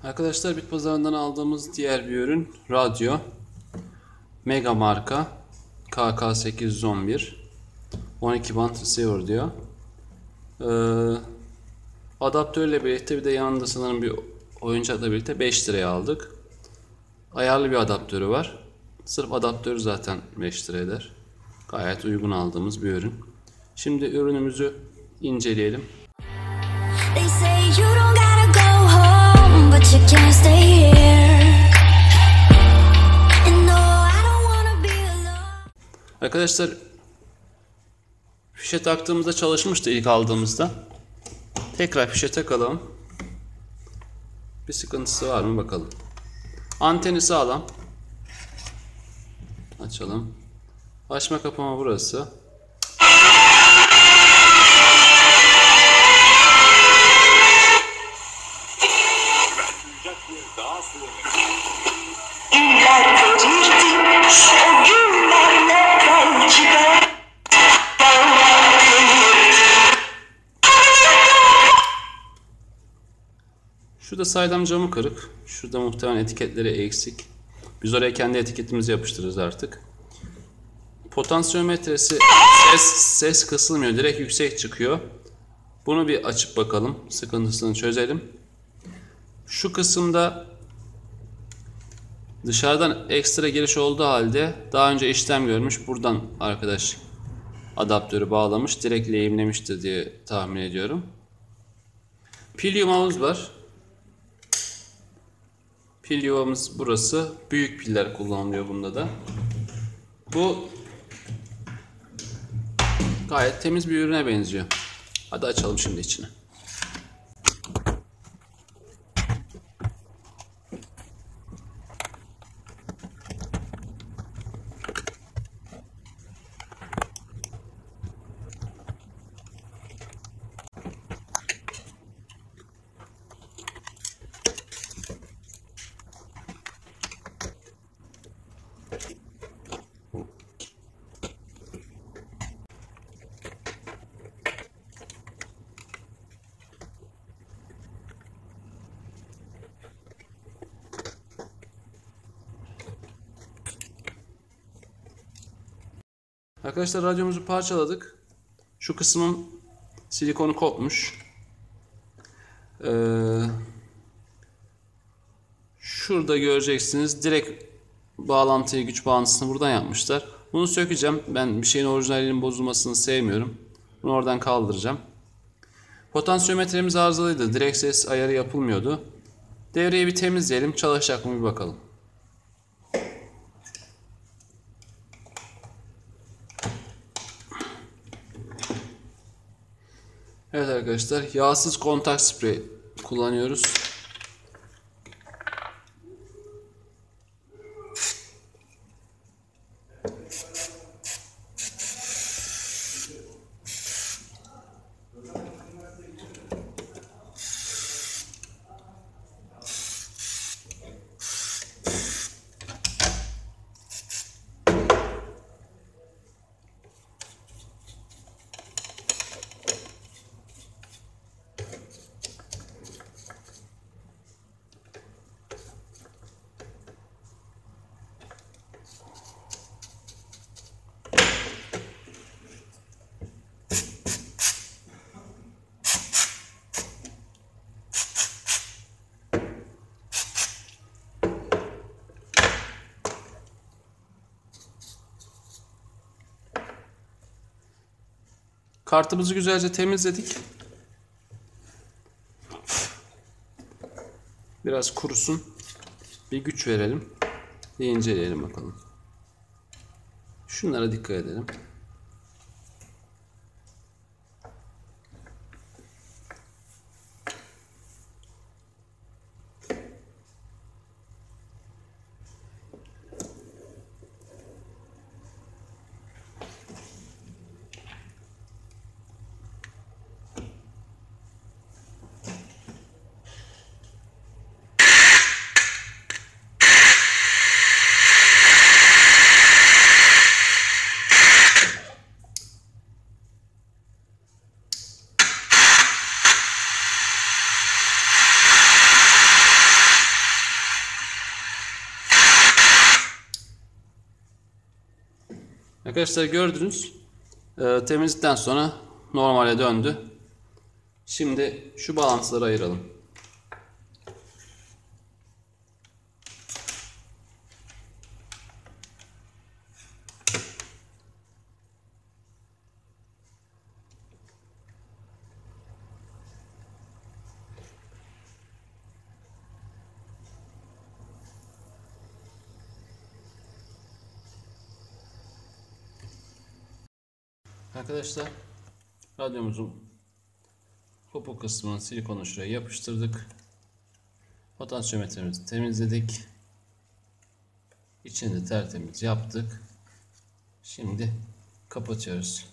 Arkadaşlar bit pazarından aldığımız diğer bir ürün radyo. Mega marka KK811 12 band receiver diyor. Adaptörle birlikte bir de yanında sanırım bir oyuncakla birlikte 5 liraya aldık. Ayarlı bir adaptörü var. Sırf adaptörü zaten 5 lira eder. Gayet uygun aldığımız bir ürün. Şimdi ürünümüzü inceleyelim. They say you don't gotta go home, but you can't stay here. And no, I don't wanna be alone. Arkadaşlar fişe taktığımızda çalışmıştı ilk aldığımızda. Tekrar fişe takalım. Bir sıkıntısı var mı bakalım. Anteni sağlam. Açalım. Açma kapama burası. Güller verirdim, o günlerle belki de Şurada saydam camı kırık. Şurada muhtemelen etiketleri eksik. Biz oraya kendi etiketimizi yapıştırırız artık. Potansiyometresi ses kısılmıyor. Direkt yüksek çıkıyor. Bunu bir açıp bakalım. Sıkıntısını çözelim. Şu kısımda dışarıdan ekstra giriş olduğu halde daha önce işlem görmüş. Buradan arkadaş adaptörü bağlamış. Direkt lehimlemiştir diye tahmin ediyorum. Pil yuvamız var. Pil yuvamız burası. Büyük piller kullanılıyor bunda da. Bu gayet temiz bir ürüne benziyor. Hadi açalım şimdi içini. Arkadaşlar radyomuzu parçaladık. Şu kısmın silikonu kopmuş. Şurada göreceksiniz. Direkt bağlantıyı, güç bağlantısını buradan yapmışlar. Bunu sökeceğim. Ben bir şeyin orijinalinin bozulmasını sevmiyorum. Bunu oradan kaldıracağım. Potansiyometremiz arızalıydı. Direkt ses ayarı yapılmıyordu. Devreyi bir temizleyelim. Çalışacak mı bir bakalım. Evet arkadaşlar, yağsız kontak sprey kullanıyoruz. Kartımızı güzelce temizledik. Biraz kurusun. Bir güç verelim. Bir inceleyelim bakalım. Şunlara dikkat edelim. Arkadaşlar gördünüz. Temizlikten sonra normale döndü. Şimdi şu bağlantıları ayıralım. Arkadaşlar radyomuzun popo kısmını silikonu şuraya yapıştırdık. Potansiyometremizi temizledik. İçini de tertemiz yaptık. Şimdi kapatıyoruz.